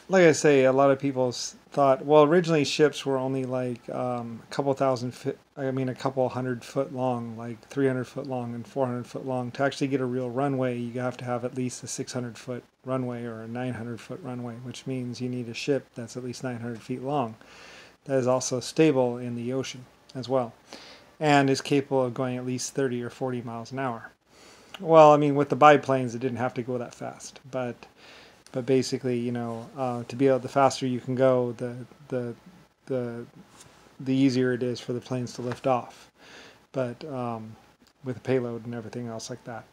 like I say, a lot of people thought, well, originally ships were only like a couple thousand foot, I mean, a couple 100 foot long, like 300 foot long and 400 foot long. To actually get a real runway, you have to have at least a 600 foot runway or a 900 foot runway, which means you need a ship that's at least 900 feet long. That is also stable in the ocean as well, and is capable of going at least 30 or 40 miles an hour. Well, I mean, with the biplanes, it didn't have to go that fast, but basically, to be able, the faster you can go, the the the easier it is for the planes to lift off. But with the payload and everything else like that.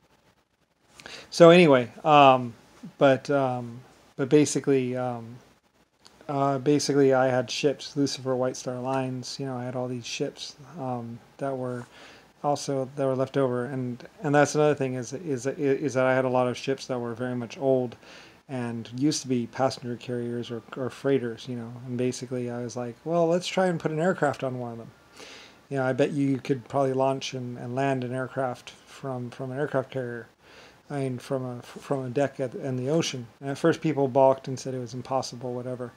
So anyway, but um, but basically, I had ships, Lucifer, White Star Lines. I had all these ships that were left over, and that's another thing is that I had a lot of ships that were very much old and used to be passenger carriers or freighters, and basically I was like, well, let's try and put an aircraft on one of them. I bet you could probably launch and land an aircraft from an aircraft carrier. I mean, from a deck in the ocean. And at first people balked and said it was impossible, whatever.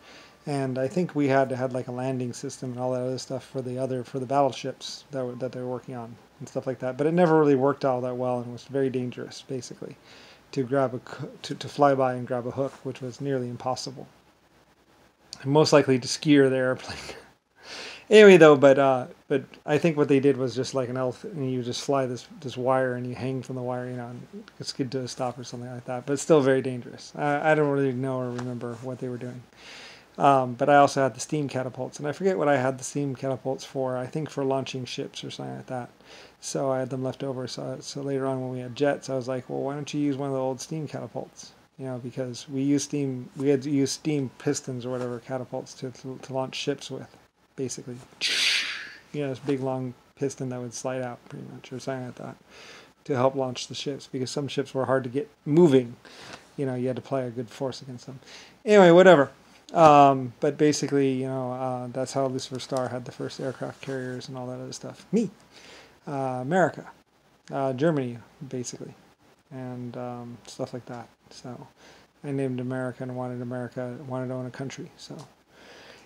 And I think we had like a landing system and all that other stuff for the battleships that they were working on and stuff like that. But it never really worked all that well and was very dangerous, basically, to to fly by and grab a hook, which was nearly impossible. And most likely to skewer the airplane. Anyway, though, but I think what they did was just like an elephant, and you just fly this wire and you hang from the wire, and it's good to a stop or something like that. But it's still very dangerous. I don't really know or remember what they were doing. But I also had the steam catapults, and I forget what I had the steam catapults for. I think for launching ships or something like that. So I had them left over. So later on when we had jets, I was like, well, why don't you use one of the old steam catapults? Because we had to use steam pistons or whatever catapults to launch ships with, basically. This big long piston that would slide out pretty much or something like that to help launch the ships, because some ships were hard to get moving. You had to apply a good force against them. Anyway, whatever. But basically, that's how Lucifer Star had the first aircraft carriers and all that other stuff. Me, America, Germany, basically, and stuff like that. So I named America and wanted to own a country. So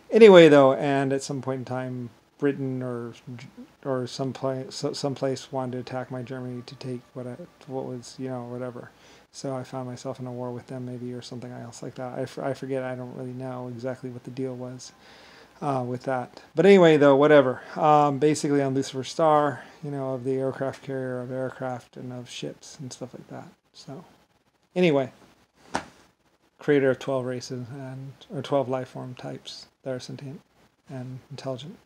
anyway, though, and at some point in time, Britain or someplace wanted to attack my Germany to take what was whatever. So I found myself in a war with them, maybe, or something else like that. I forget. I don't really know exactly what the deal was with that. But anyway, though, whatever. Basically, on Lucifer Star, of the aircraft carrier, of aircraft, and of ships and stuff like that. So anyway, creator of 12 races or 12 life form types that are sentient and intelligent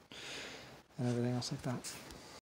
and everything else like that.